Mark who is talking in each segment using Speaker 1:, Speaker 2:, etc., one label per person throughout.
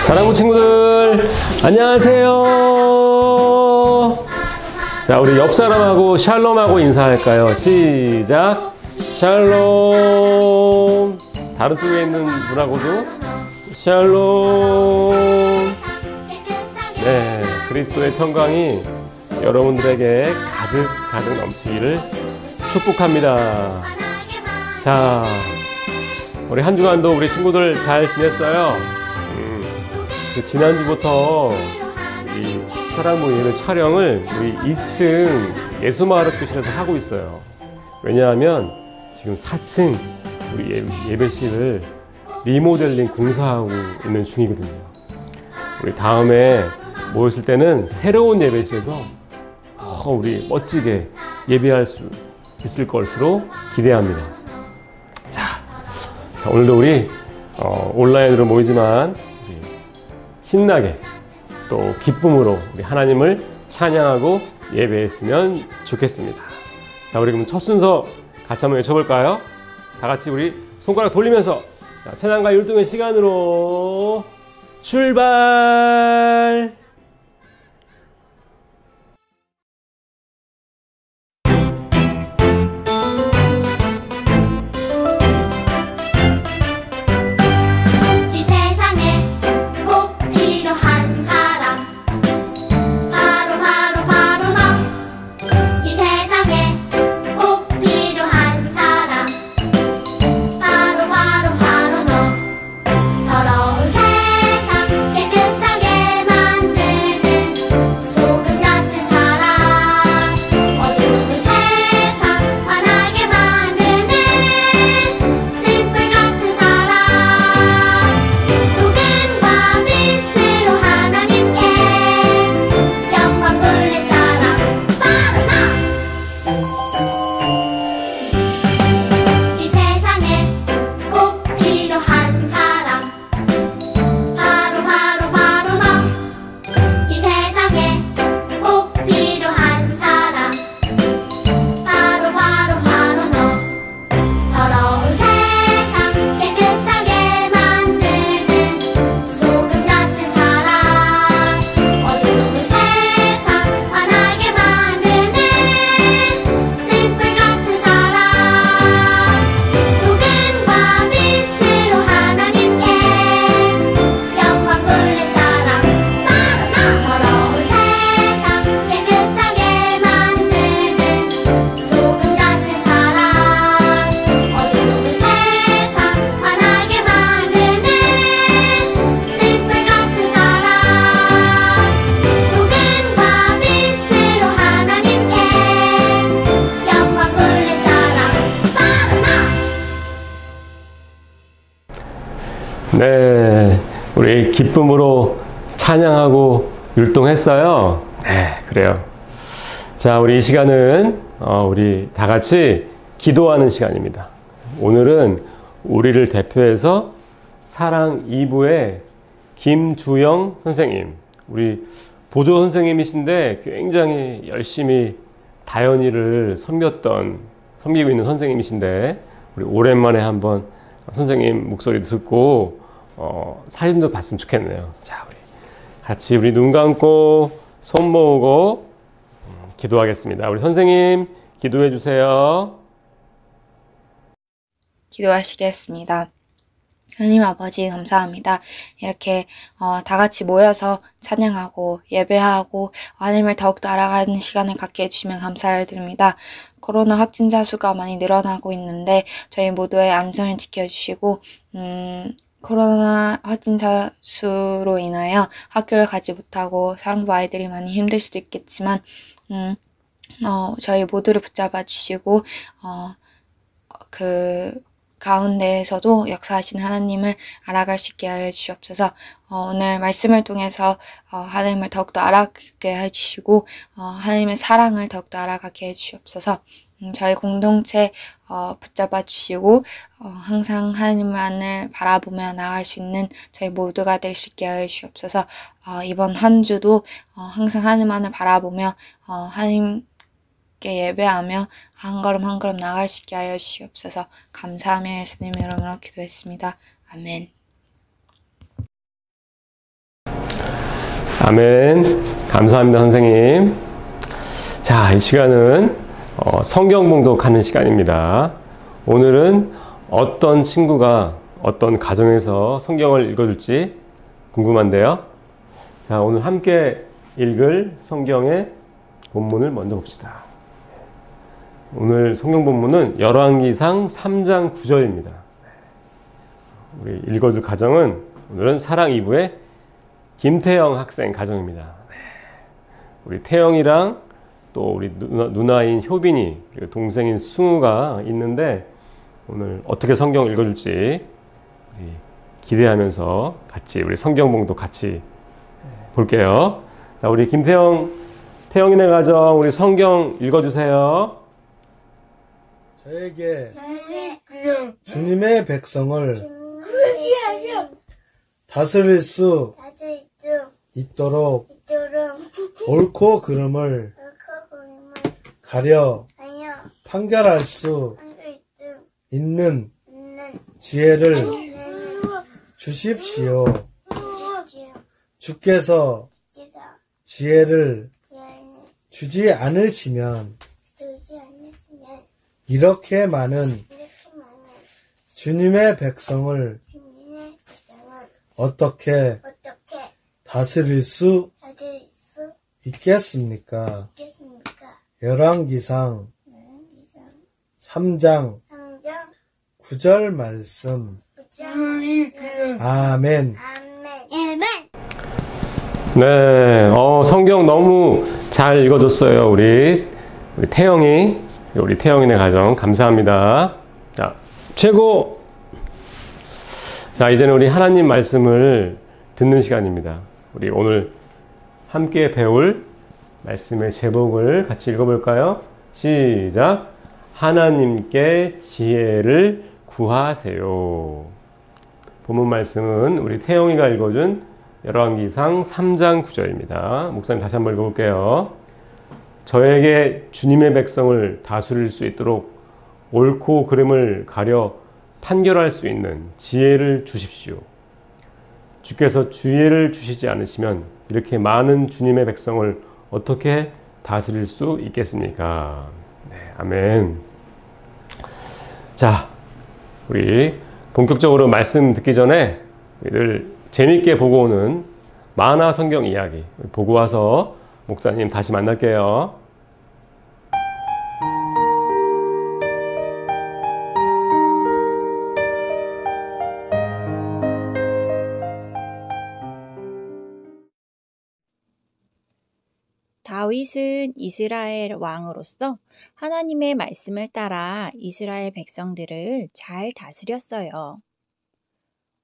Speaker 1: 사랑하는 친구들 안녕하세요. 자, 우리 옆 사람하고 샬롬하고 인사할까요? 시작. 샬롬. 다른 쪽에 있는 분하고도 샬롬. 네, 그리스도의 평강이 여러분들에게 가득 넘치기를 축복합니다. 자, 우리 한 주간도 우리 친구들 잘 지냈어요? 지난주부터 이 사랑부 예배 촬영을 우리 2층 예수마을교실에서 하고 있어요. 왜냐하면 지금 4층 우리 예배실을 리모델링 공사하고 있는 중이거든요. 우리 다음에 모였을 때는 새로운 예배실에서 우리 멋지게 예배할 수 있을 것으로 기대합니다. 자, 오늘도 우리 온라인으로 모이지만 신나게 또 기쁨으로 우리 하나님을 찬양하고 예배했으면 좋겠습니다. 자, 우리 그럼 첫 순서 같이 한번 외쳐볼까요? 다 같이 우리 손가락 돌리면서 자, 찬양과 율동의 시간으로 출발! 네, 우리 기쁨으로 찬양하고 율동했어요. 네, 그래요. 자, 우리 이 시간은 우리 다 같이 기도하는 시간입니다. 오늘은 우리를 대표해서 사랑 2부의 김주영 선생님, 우리 보조 선생님이신데 굉장히 열심히 다연이를 섬기고 있는 선생님이신데 우리 오랜만에 한번 선생님 목소리도 듣고 사진도 봤으면 좋겠네요. 자, 우리 눈 감고 손 모으고 기도하겠습니다. 우리 선생님 기도해 주세요.
Speaker 2: 기도하시겠습니다. 하나님 아버지 감사합니다. 이렇게 다 같이 모여서 찬양하고 예배하고 하나님을 더욱더 알아가는 시간을 갖게 해주시면 감사를 드립니다. 코로나 확진자 수가 많이 늘어나고 있는데 저희 모두의 안전을 지켜주시고 코로나 확진자 수로 인하여 학교를 가지 못하고 사랑부 아이들이 많이 힘들 수도 있겠지만 저희 모두를 붙잡아 주시고 그 가운데에서도 역사하신 하나님을 알아갈 수 있게 하여 주시옵소서. 오늘 말씀을 통해서 하나님을 더욱더 알아가게 해주시고 하나님의 사랑을 더욱더 알아가게 해주시옵소서. 저희 공동체 붙잡아 주시고 항상 하나님만을 바라보며 나아갈 수 있는 저희 모두가 될 수 있게 하여 주시옵소서. 이번 한 주도 항상 하나님만을 바라보며 하나님께 예배하며 한 걸음 한 걸음 나아갈 수 있게 하여 주시옵소서. 감사하며 예수님의 이름으로 기도했습니다. 아멘.
Speaker 1: 아멘. 감사합니다, 선생님. 자, 이 시간은 성경 봉독하는 시간입니다. 오늘은 어떤 친구가 어떤 가정에서 성경을 읽어줄지 궁금한데요. 자, 오늘 함께 읽을 성경의 본문을 먼저 봅시다. 오늘 성경 본문은 열왕기상 3장 9절입니다. 우리 읽어줄 가정은 오늘은 사랑 2부의 김태영 학생 가정입니다. 우리 태영이랑 또 우리 누나인 효빈이 그리고 동생인 승우가 있는데 오늘 어떻게 성경 읽어줄지 기대하면서 같이 우리 성경 봉독 같이 볼게요. 자, 우리 태영이네 가정 우리 성경 읽어주세요.
Speaker 3: 저에게 주님의 백성을 다스릴 수 있도록 옳고 그름을 가려 판결할 수 있는 지혜를 주십시오. 주께서 지혜를 주지 않으시면 이렇게 많은 주님의 백성을 어떻게 다스릴 수 있겠습니까? 열왕기상 3장 9절 말씀. 아멘.
Speaker 1: 네, 성경 너무 잘 읽어줬어요. 우리 태영이네 가정 감사합니다. 자, 최고. 자, 이제는 우리 하나님 말씀을 듣는 시간입니다. 우리 오늘 함께 배울 말씀의 제목을 같이 읽어볼까요? 시작. 하나님께 지혜를 구하세요. 본문 말씀은 우리 태영이가 읽어준 열왕기상 3장 9절입니다. 목사님 다시 한번 읽어볼게요. 저에게 주님의 백성을 다스릴 수 있도록 옳고 그름을 가려 판결할 수 있는 지혜를 주십시오. 주께서 지혜를 주시지 않으시면 이렇게 많은 주님의 백성을 어떻게 다스릴 수 있겠습니까? 네, 아멘. 자, 우리 본격적으로 말씀 듣기 전에 늘 재밌게 보고 오는 만화 성경 이야기 보고 와서 목사님 다시 만날게요.
Speaker 4: 다윗은 이스라엘 왕으로서 하나님의 말씀을 따라 이스라엘 백성들을 잘 다스렸어요.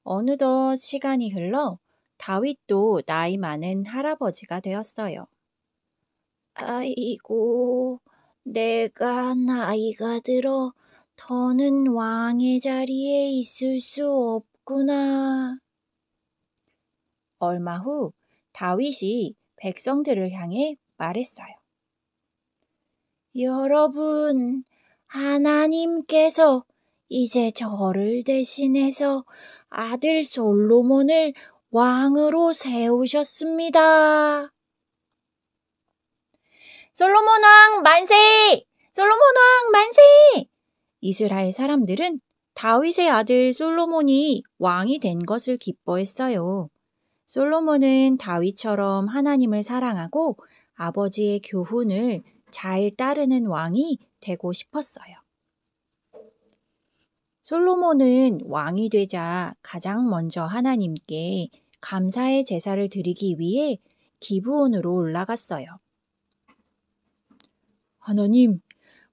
Speaker 4: 어느덧 시간이 흘러 다윗도 나이 많은 할아버지가 되었어요. 아이고, 내가 나이가 들어 더는 왕의 자리에 있을 수 없구나. 얼마 후 다윗이 백성들을 향해 말했어요. 여러분, 하나님께서 이제 저를 대신해서 아들 솔로몬을 왕으로 세우셨습니다. 솔로몬 왕 만세! 솔로몬 왕 만세! 이스라엘 사람들은 다윗의 아들 솔로몬이 왕이 된 것을 기뻐했어요. 솔로몬은 다윗처럼 하나님을 사랑하고 아버지의 교훈을 잘 따르는 왕이 되고 싶었어요. 솔로몬은 왕이 되자 가장 먼저 하나님께 감사의 제사를 드리기 위해 기브온으로 올라갔어요. 하나님,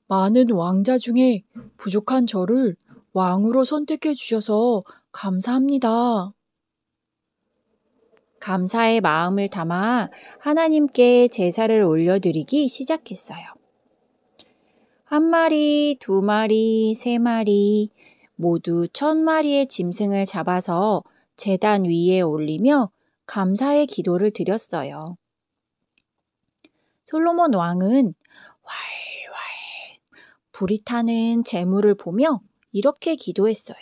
Speaker 4: 많은 왕자 중에 부족한 저를 왕으로 선택해 주셔서 감사합니다. 감사의 마음을 담아 하나님께 제사를 올려드리기 시작했어요. 1마리, 2마리, 3마리, 모두 1000마리의 짐승을 잡아서 제단 위에 올리며 감사의 기도를 드렸어요. 솔로몬 왕은 활활 불이 타는 재물을 보며 이렇게 기도했어요.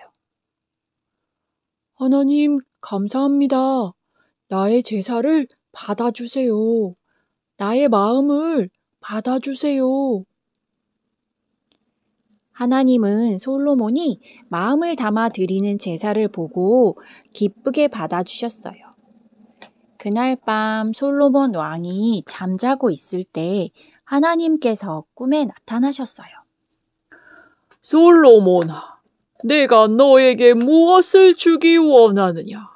Speaker 4: 하나님, 감사합니다. 나의 제사를 받아주세요. 나의 마음을 받아주세요. 하나님은 솔로몬이 마음을 담아 드리는 제사를 보고 기쁘게 받아주셨어요. 그날 밤 솔로몬 왕이 잠자고 있을 때 하나님께서 꿈에 나타나셨어요. 솔로몬아, 내가 너에게 무엇을 주기 원하느냐?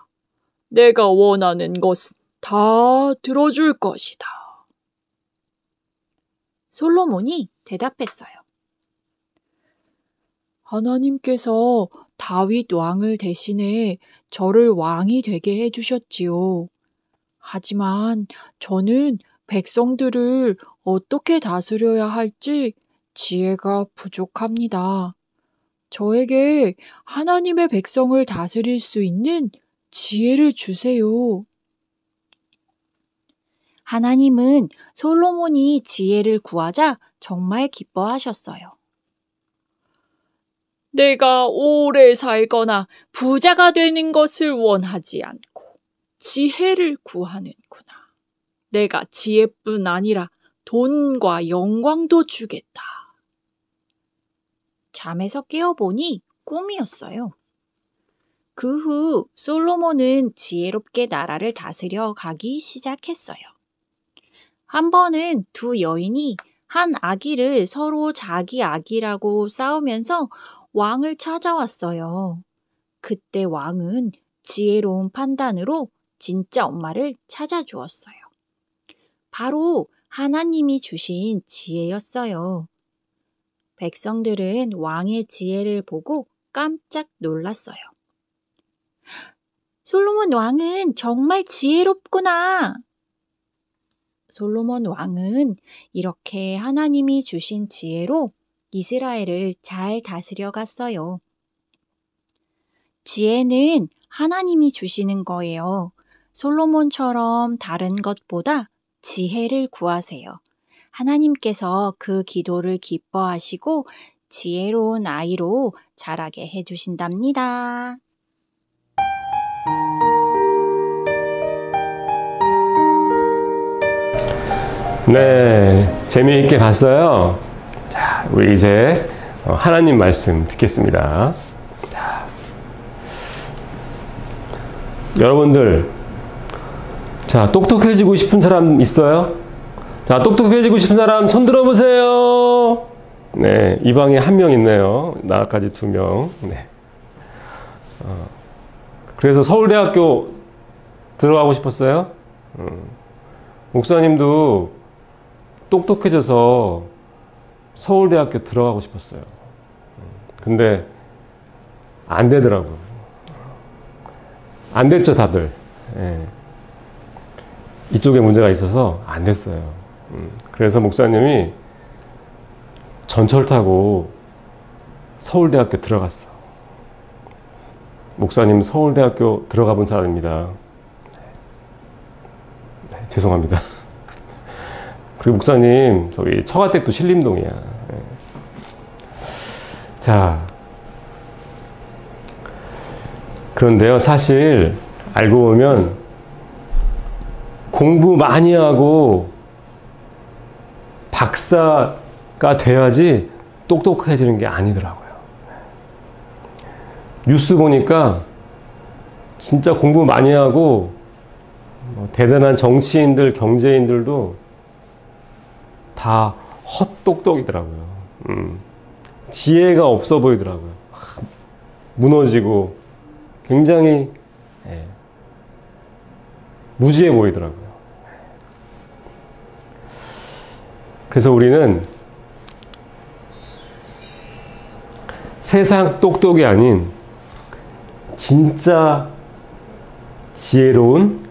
Speaker 4: 내가 원하는 것은 다 들어줄 것이다. 솔로몬이 대답했어요. 하나님께서 다윗 왕을 대신해 저를 왕이 되게 해주셨지요. 하지만 저는 백성들을 어떻게 다스려야 할지 지혜가 부족합니다. 저에게 하나님의 백성을 다스릴 수 있는 지혜를 주세요. 하나님은 솔로몬이 지혜를 구하자 정말 기뻐하셨어요. 내가 오래 살거나 부자가 되는 것을 원하지 않고 지혜를 구하는구나. 내가 지혜뿐 아니라 돈과 영광도 주겠다. 잠에서 깨어보니 꿈이었어요. 그 후 솔로몬은 지혜롭게 나라를 다스려 가기 시작했어요. 한 번은 두 여인이 한 아기를 서로 자기 아기라고 싸우면서 왕을 찾아왔어요. 그때 왕은 지혜로운 판단으로 진짜 엄마를 찾아주었어요. 바로 하나님이 주신 지혜였어요. 백성들은 왕의 지혜를 보고 깜짝 놀랐어요. 솔로몬 왕은 정말 지혜롭구나. 솔로몬 왕은 이렇게 하나님이 주신 지혜로 이스라엘을 잘 다스려 갔어요. 지혜는 하나님이 주시는 거예요. 솔로몬처럼 다른 것보다 지혜를 구하세요. 하나님께서 그 기도를 기뻐하시고 지혜로운 아이로 자라게 해주신답니다.
Speaker 1: 네, 재미있게 봤어요. 자, 우리 이제 하나님 말씀 듣겠습니다. 자, 여러분들, 자, 똑똑해지고 싶은 사람 있어요? 자, 똑똑해지고 싶은 사람 손 들어보세요. 네, 이 방에 한 명 있네요. 나까지 2명. 네. 그래서 서울대학교 들어가고 싶었어요? 목사님도 똑똑해져서 서울대학교 들어가고 싶었어요. 근데 안 되더라고요. 안 됐죠, 다들. 예. 이쪽에 문제가 있어서 안 됐어요. 그래서 목사님이 전철 타고 서울대학교 들어갔어. 목사님 서울대학교 들어가 본 사람입니다. 네, 죄송합니다. 그리고 목사님 저기 처가댁도 신림동이야. 네. 자, 그런데요, 사실 알고 보면 공부 많이 하고 박사가 돼야지 똑똑해지는 게 아니더라고요. 뉴스 보니까 진짜 공부 많이 하고 대단한 정치인들, 경제인들도 다 헛똑똑이더라고요. 지혜가 없어 보이더라고요. 무너지고 굉장히 무지해 보이더라고요. 그래서 우리는 세상 똑똑이 아닌 진짜 지혜로운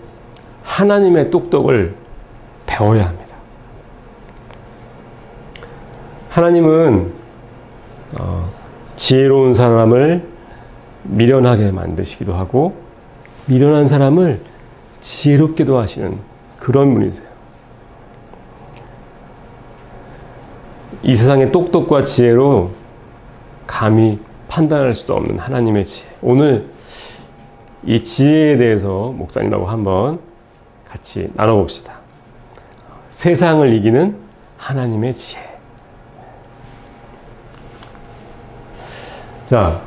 Speaker 1: 하나님의 똑똑을 배워야 합니다. 하나님은 지혜로운 사람을 미련하게 만드시기도 하고 미련한 사람을 지혜롭게도 하시는 그런 분이세요. 이 세상의 똑똑과 지혜로 감히 판단할 수도 없는 하나님의 지혜. 오늘 이 지혜에 대해서 목사님하고 한번 같이 나눠봅시다. 세상을 이기는 하나님의 지혜. 자,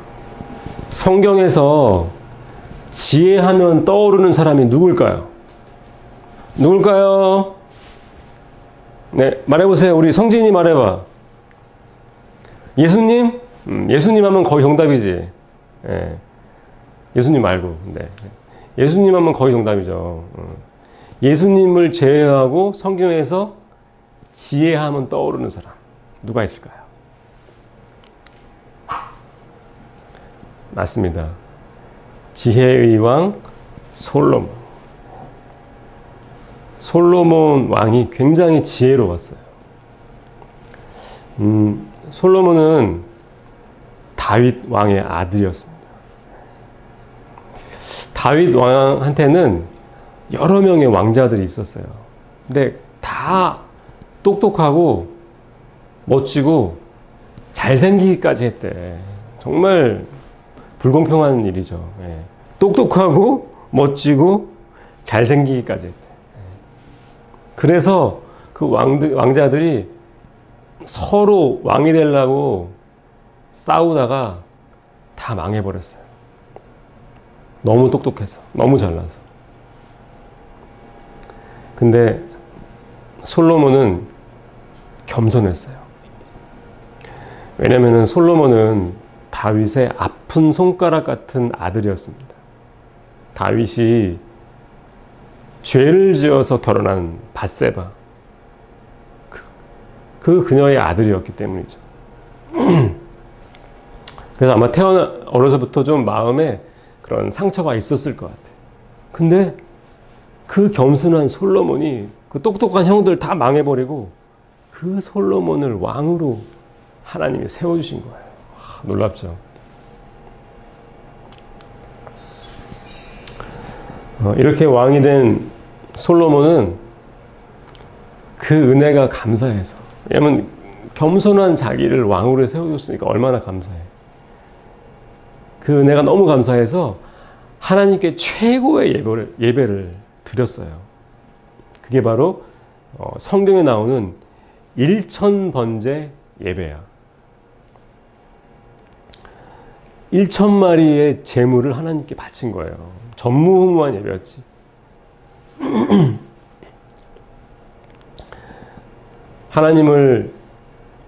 Speaker 1: 성경에서 지혜하면 떠오르는 사람이 누굴까요? 누굴까요? 네, 말해보세요. 우리 성진이 말해봐. 예수님? 예수님 하면 거의 정답이지. 예. 예수님 말고. 네. 예수님 하면 거의 정답이죠. 예수님을 제외하고 성경에서 지혜하면 떠오르는 사람. 누가 있을까요? 맞습니다. 지혜의 왕 솔로몬. 솔로몬 왕이 굉장히 지혜로웠어요. 솔로몬은 다윗 왕의 아들이었습니다. 다윗 왕한테는 여러 명의 왕자들이 있었어요. 근데 다 똑똑하고 멋지고 잘생기기까지 했대. 정말 불공평한 일이죠. 예. 똑똑하고 멋지고 잘생기기까지 했대. 그래서 그 왕자들이 서로 왕이 되려고 싸우다가 다 망해버렸어요. 너무 똑똑해서, 너무 잘나서. 근데 솔로몬은 겸손했어요. 왜냐면은 솔로몬은 다윗의 아픈 손가락 같은 아들이었습니다. 다윗이 죄를 지어서 결혼한 밧세바, 그 그녀의 아들이었기 때문이죠. 그래서 아마 어려서부터 좀 마음에 그런 상처가 있었을 것 같아요. 근데 그 겸손한 솔로몬이 그 똑똑한 형들 다 망해버리고 그 솔로몬을 왕으로 하나님이 세워주신 거예요. 놀랍죠. 이렇게 왕이 된 솔로몬은 그 은혜가 감사해서, 왜냐면 겸손한 자기를 왕으로 세워줬으니까 얼마나 감사해. 그 은혜가 너무 감사해서 하나님께 최고의 예배를 드렸어요. 그게 바로 성경에 나오는 1000번제 예배야. 1000마리의 제물을 하나님께 바친 거예요. 전무후무한 예배였지. 하나님을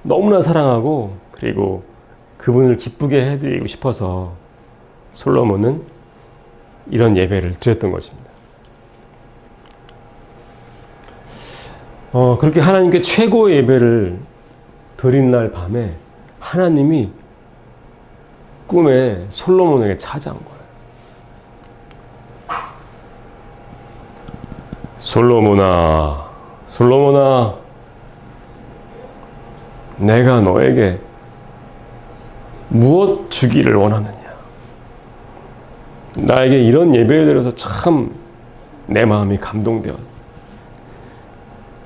Speaker 1: 너무나 사랑하고 그리고 그분을 기쁘게 해드리고 싶어서 솔로몬은 이런 예배를 드렸던 것입니다. 그렇게 하나님께 최고의 예배를 드린 날 밤에 하나님이 꿈에 솔로몬에게 찾아온 거예요. 솔로몬아, 솔로몬아, 내가 너에게 무엇 주기를 원하느냐? 나에게 이런 예배를 드려서 참 내 마음이 감동되었다.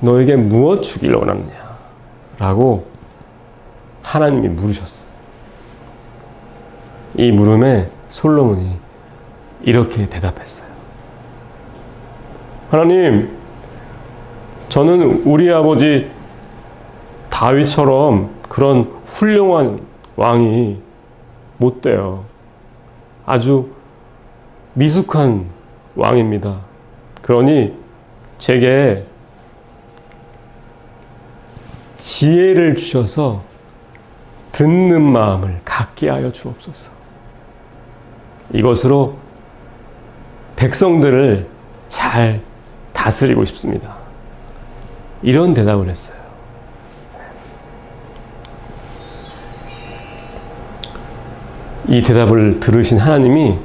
Speaker 1: 너에게 무엇 주기를 원하느냐? 라고 하나님이 물으셨어요. 이 물음에 솔로몬이 이렇게 대답했어요. 하나님, 저는 우리 아버지 다윗처럼 그런 훌륭한 왕이 못 돼요. 아주 미숙한 왕입니다. 그러니 제게 지혜를 주셔서 듣는 마음을 갖게 하여 주옵소서. 이것으로 백성들을 잘 다스리고 싶습니다. 이런 대답을 했어요. 이 대답을 들으신 하나님이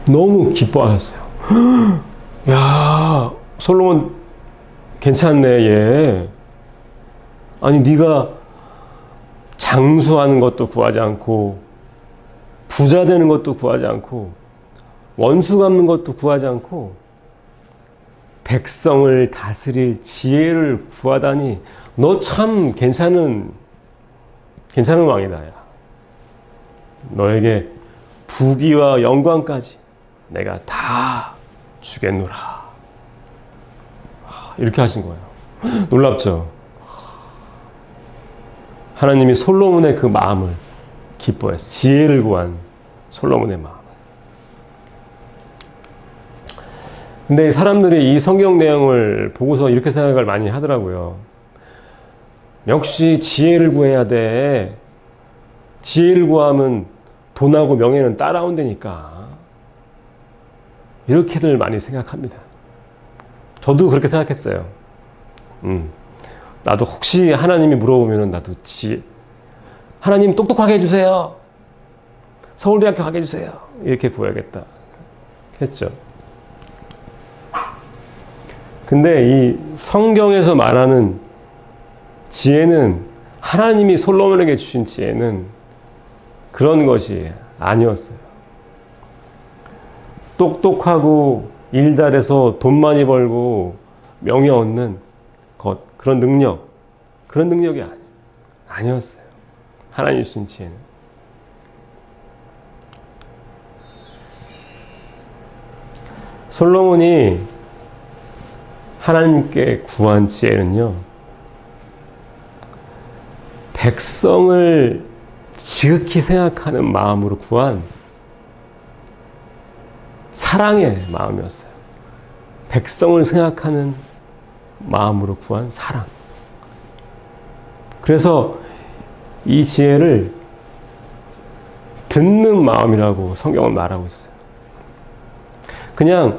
Speaker 1: 너무 기뻐하셨어요. 야, 솔로몬 괜찮네, 얘. 아니, 네가 장수하는 것도 구하지 않고 부자 되는 것도 구하지 않고 원수 갚는 것도 구하지 않고 백성을 다스릴 지혜를 구하다니 너 참 괜찮은 왕이다. 야. 너에게 부귀와 영광까지 내가 다 주겠노라. 이렇게 하신 거예요. 놀랍죠? 하나님이 솔로몬의 그 마음을 기뻐했어요. 지혜를 구한 솔로몬의 마음. 근데 사람들이 이 성경 내용을 보고서 이렇게 생각을 많이 하더라고요. 역시 지혜를 구해야 돼. 지혜를 구하면 돈하고 명예는 따라온다니까. 이렇게들 많이 생각합니다. 저도 그렇게 생각했어요. 나도 혹시 하나님이 물어보면 나도 하나님 똑똑하게 해주세요. 서울대학교 가게 해주세요. 이렇게 구해야겠다 했죠. 근데 이 성경에서 말하는 지혜는, 하나님이 솔로몬에게 주신 지혜는 그런 것이 아니었어요. 똑똑하고 일 잘해서 돈 많이 벌고 명예 얻는 것, 그런 능력이 아니었어요. 하나님이 주신 지혜는. 솔로몬이 하나님께 구한 지혜는요, 백성을 지극히 생각하는 마음으로 구한 사랑의 마음이었어요. 백성을 생각하는 마음으로 구한 사랑. 그래서 이 지혜를 듣는 마음이라고 성경은 말하고 있어요. 그냥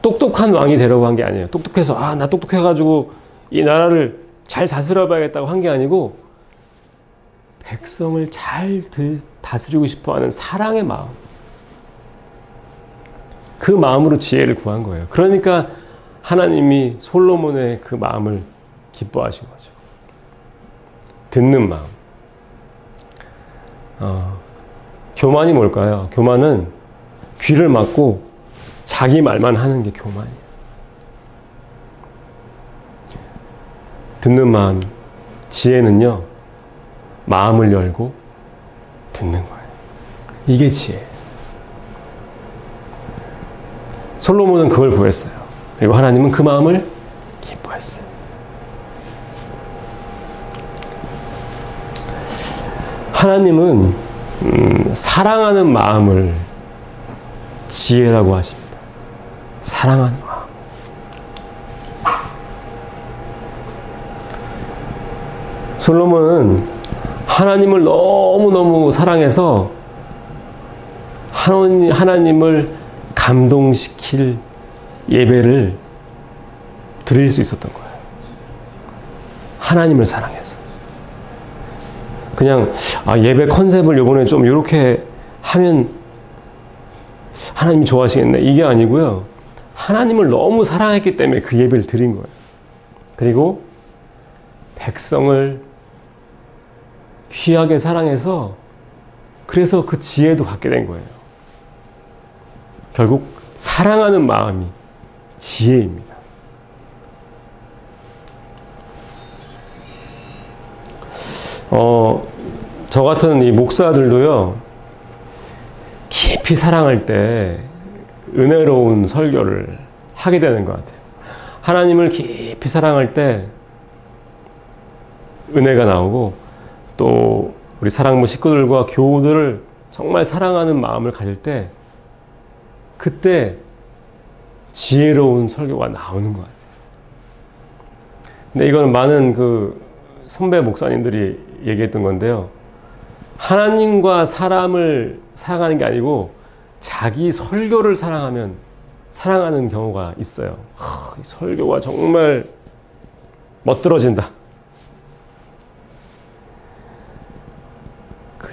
Speaker 1: 똑똑한 왕이 되려고 한 게 아니에요. 똑똑해서 나 똑똑해가지고 이 나라를 잘 다스려봐야겠다고 한 게 아니고, 백성을 잘 다스리고 싶어하는 사랑의 마음, 그 마음으로 지혜를 구한 거예요. 그러니까 하나님이 솔로몬의 그 마음을 기뻐하신 거죠. 듣는 마음. 교만이 뭘까요? 교만은 귀를 막고 자기 말만 하는 게 교만이에요. 듣는 마음. 지혜는요, 마음을 열고 듣는 거예요. 이게 지혜. 솔로몬은 그걸 구했어요. 그리고 하나님은 그 마음을 기뻐했어요. 하나님은 사랑하는 마음을 지혜라고 하십니다. 사랑하는 마음. 솔로몬은 하나님을 너무너무 사랑해서 하나님을 감동시킬 예배를 드릴 수 있었던 거예요. 하나님을 사랑해서. 그냥 예배 컨셉을 이번에 좀 이렇게 하면 하나님이 좋아하시겠네, 이게 아니고요. 하나님을 너무 사랑했기 때문에 그 예배를 드린 거예요. 그리고 백성을 귀하게 사랑해서 그래서 그 지혜도 갖게 된 거예요. 결국 사랑하는 마음이 지혜입니다. 저 같은 이 목사들도요, 깊이 사랑할 때 은혜로운 설교를 하게 되는 것 같아요. 하나님을 깊이 사랑할 때 은혜가 나오고, 또 우리 사랑부 식구들과 교우들을 정말 사랑하는 마음을 가질 때 그때 지혜로운 설교가 나오는 것 같아요. 근데 이거는 많은 그 선배 목사님들이 얘기했던 건데요. 하나님과 사람을 사랑하는 게 아니고 자기 설교를 사랑하는 경우가 있어요. 이 설교가 정말 멋들어진다.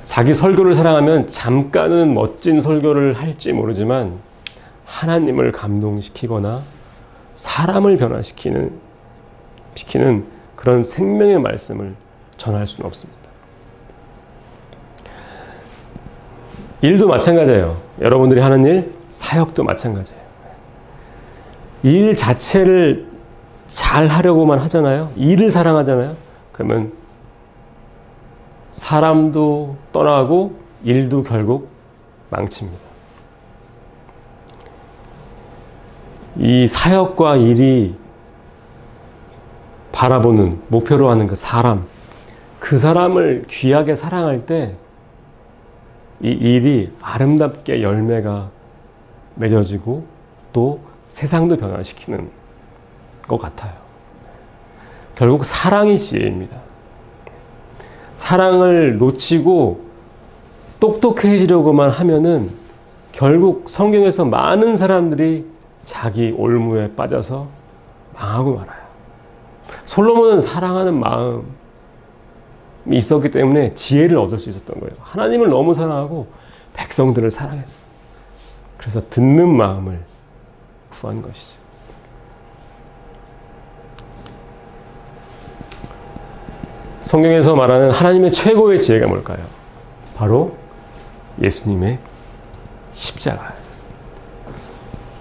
Speaker 1: 자기 설교를 사랑하면 잠깐은 멋진 설교를 할지 모르지만 하나님을 감동시키거나 사람을 변화시키는 그런 생명의 말씀을 전할 수는 없습니다. 일도 마찬가지예요. 여러분들이 하는 일, 사역도 마찬가지예요. 일 자체를 잘 하려고만 하잖아요. 일을 사랑하잖아요. 그러면 사람도 떠나고 일도 결국 망칩니다. 이 사역과 일이 바라보는, 목표로 하는 그 사람을 귀하게 사랑할 때 이 일이 아름답게 열매가 맺어지고 또 세상도 변화시키는 것 같아요. 결국 사랑이 지혜입니다. 사랑을 놓치고 똑똑해지려고만 하면은 결국 성경에서 많은 사람들이 자기 올무에 빠져서 망하고 말아요. 솔로몬은 사랑하는 마음이 있었기 때문에 지혜를 얻을 수 있었던 거예요. 하나님을 너무 사랑하고 백성들을 사랑했어. 그래서 듣는 마음을 구한 것이죠. 성경에서 말하는 하나님의 최고의 지혜가 뭘까요? 바로 예수님의 십자가.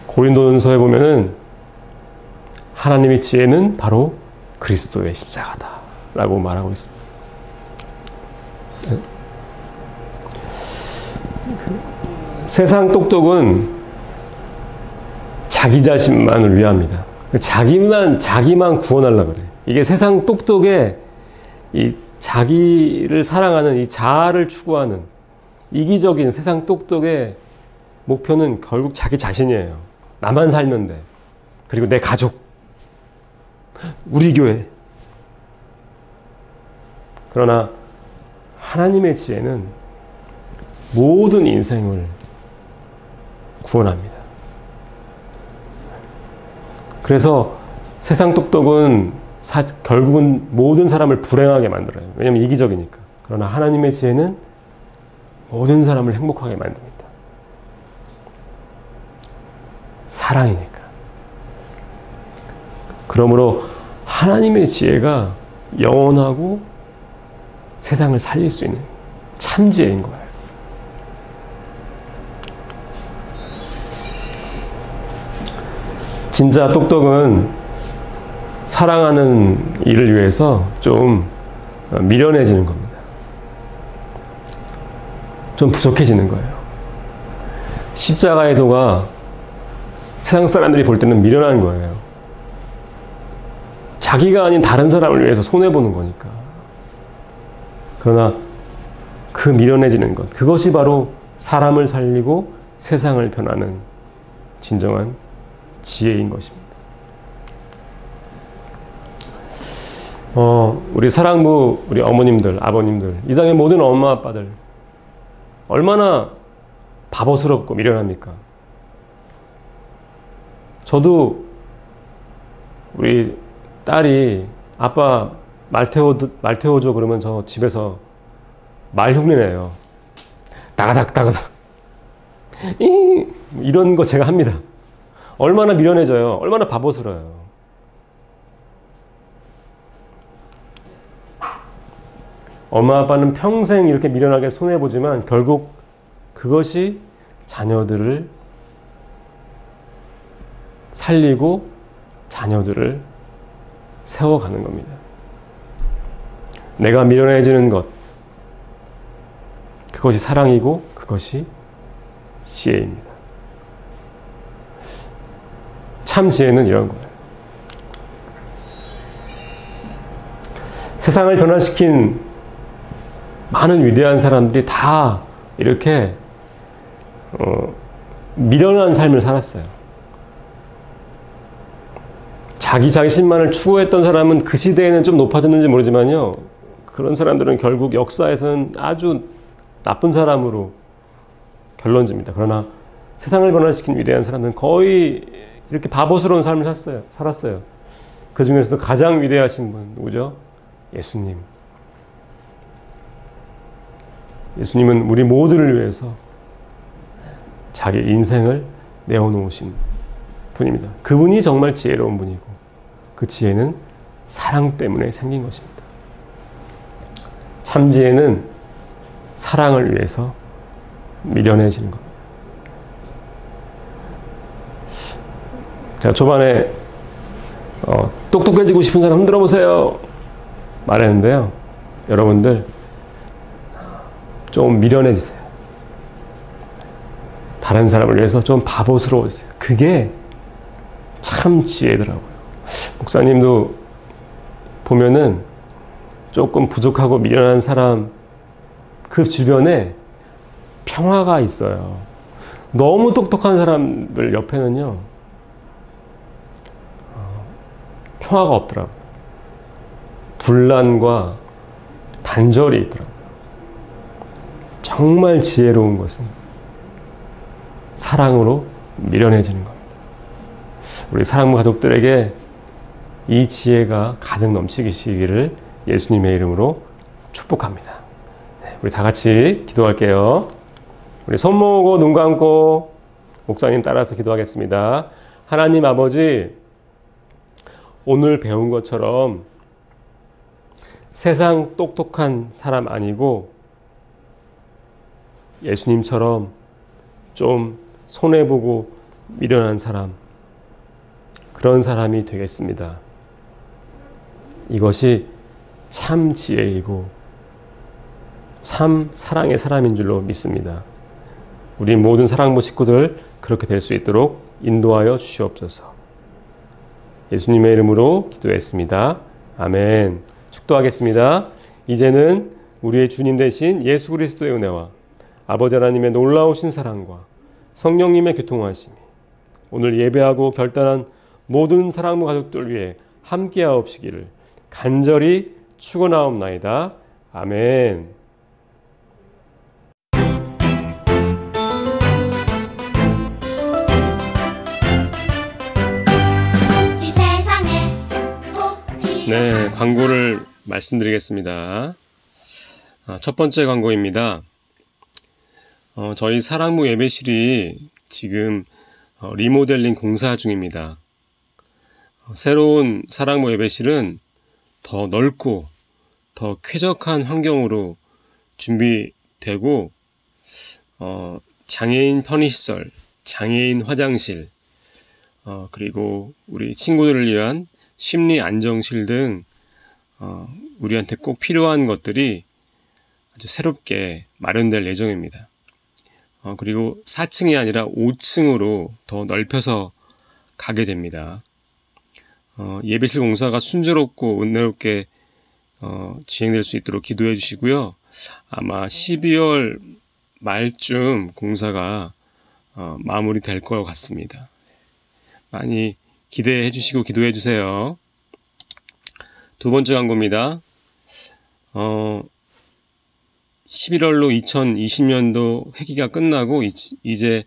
Speaker 1: 고린도전서에 보면은 하나님의 지혜는 바로 그리스도의 십자가다라고 말하고 있습니다. 세상 똑똑은 자기 자신만을 위합니다. 자기만 구원하려고 그래. 이게 세상 똑똑의 이 자기를 사랑하는 이 자아를 추구하는 이기적인 세상 똑똑의 목표는 결국 자기 자신이에요. 나만 살면 돼. 그리고 내 가족, 우리 교회. 그러나 하나님의 지혜는 모든 인생을 구원합니다. 그래서 세상 똑똑은 결국은 모든 사람을 불행하게 만들어요. 왜냐하면 이기적이니까. 그러나 하나님의 지혜는 모든 사람을 행복하게 만듭니다. 사랑이니까. 그러므로 하나님의 지혜가 영원하고 세상을 살릴 수 있는 참 지혜인 거예요. 진짜 똑똑은 사랑하는 일을 위해서 좀 미련해지는 겁니다. 좀 부족해지는 거예요. 십자가의 도가 세상 사람들이 볼 때는 미련한 거예요. 자기가 아닌 다른 사람을 위해서 손해보는 거니까. 그러나 그 미련해지는 것, 그것이 바로 사람을 살리고 세상을 변하는 진정한 지혜인 것입니다. 우리 사랑부, 우리 어머님들, 아버님들, 이 땅의 모든 엄마, 아빠들 얼마나 바보스럽고 미련합니까? 저도 우리 딸이 아빠 말 태워줘 그러면 저 집에서 말 흉내내요. 따가닥 이런 거 제가 합니다. 얼마나 미련해져요. 얼마나 바보스러워요. 엄마 아빠는 평생 이렇게 미련하게 손해보지만 결국 그것이 자녀들을 살리고 자녀들을 세워가는 겁니다. 내가 미련해지는 것, 그것이 사랑이고 그것이 지혜입니다. 참 지혜는 이런 거예요. 세상을 변화시킨 많은 위대한 사람들이 다 이렇게 미련한 삶을 살았어요. 자기 자신만을 추구했던 사람은 그 시대에는 좀 높아졌는지 모르지만요, 그런 사람들은 결국 역사에서는 아주 나쁜 사람으로 결론집니다. 그러나 세상을 변화시킨 위대한 사람들은 거의 이렇게 바보스러운 삶을 살았어요. 그 중에서도 가장 위대하신 분 누구죠? 예수님. 예수님은 우리 모두를 위해서 자기 인생을 내어놓으신 분입니다. 그분이 정말 지혜로운 분이고 그 지혜는 사랑 때문에 생긴 것입니다. 참 지혜는 사랑을 위해서 미련해지는 겁니다. 제가 초반에 똑똑해지고 싶은 사람 흔들어 보세요 말했는데요. 여러분들 좀 미련해지세요. 다른 사람을 위해서 좀 바보스러워지세요. 그게 참 지혜더라고요. 목사님도 보면은 조금 부족하고 미련한 사람 그 주변에 평화가 있어요. 너무 똑똑한 사람들 옆에는요, 평화가 없더라고요. 분란과 단절이 있더라고요. 정말 지혜로운 것은 사랑으로 밀어내지는 겁니다. 우리 사랑부 가족들에게 이 지혜가 가득 넘치시기를 예수님의 이름으로 축복합니다. 우리 다 같이 기도할게요. 우리 손 모으고 눈 감고 목사님 따라서 기도하겠습니다. 하나님 아버지, 오늘 배운 것처럼 세상 똑똑한 사람 아니고 예수님처럼 좀 손해보고 미련한 사람, 그런 사람이 되겠습니다. 이것이 참 지혜이고 참 사랑의 사람인 줄로 믿습니다. 우리 모든 사랑부 식구들 그렇게 될 수 있도록 인도하여 주시옵소서. 예수님의 이름으로 기도했습니다. 아멘. 축도하겠습니다. 이제는 우리의 주님 되신 예수 그리스도의 은혜와 아버지 하나님의 놀라우신 사랑과 성령님의 교통하심이 오늘 예배하고 결단한 모든 사랑부 가족들 위해 함께하옵시기를 간절히 축원하옵나이다. 아멘. 네, 광고를 말씀드리겠습니다. 첫 번째 광고입니다. 저희 사랑부 예배실이 지금 리모델링 공사 중입니다. 새로운 사랑부 예배실은 더 넓고 더 쾌적한 환경으로 준비되고 장애인 편의시설, 장애인 화장실, 그리고 우리 친구들을 위한 심리 안정실 등 우리한테 꼭 필요한 것들이 아주 새롭게 마련될 예정입니다. 그리고 4층이 아니라 5층으로 더 넓혀서 가게 됩니다. 예배실 공사가 순조롭고 은혜롭게 진행될 수 있도록 기도해 주시고요. 아마 12월 말쯤 공사가 마무리될 것 같습니다. 많이 기대해 주시고 기도해 주세요. 두 번째 광고입니다. 11월로 2020년도 회기가 끝나고 이제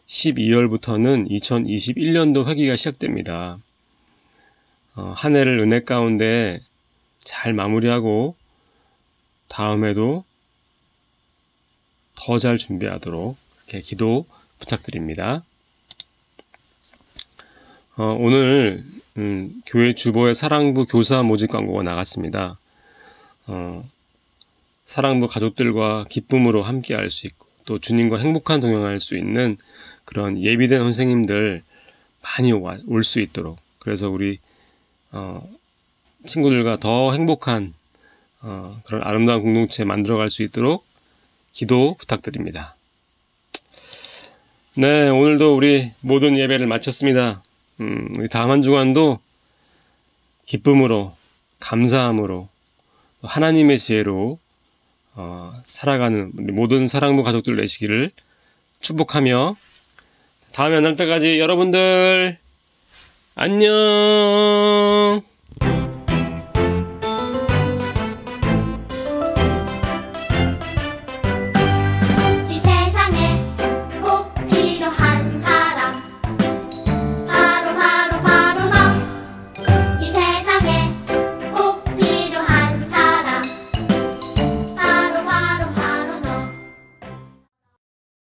Speaker 1: 12월부터는 2021년도 회기가 시작됩니다. 한 해를 은혜 가운데 잘 마무리하고 다음에도 더 잘 준비하도록 이렇게 기도 부탁드립니다. 오늘 교회 주보의 사랑부 교사 모집 광고가 나갔습니다. 사랑부 가족들과 기쁨으로 함께 할 수 있고 또 주님과 행복한 동행할 수 있는 그런 예비된 선생님들 많이 올 수 있도록, 그래서 우리 친구들과 더 행복한 그런 아름다운 공동체 만들어갈 수 있도록 기도 부탁드립니다. 네, 오늘도 우리 모든 예배를 마쳤습니다. 우리 다음 한 주간도 기쁨으로, 감사함으로, 하나님의 지혜로 살아가는 우리 모든 사랑부 가족들 되시기를 축복하며 다음에 만날 때까지 여러분들 안녕.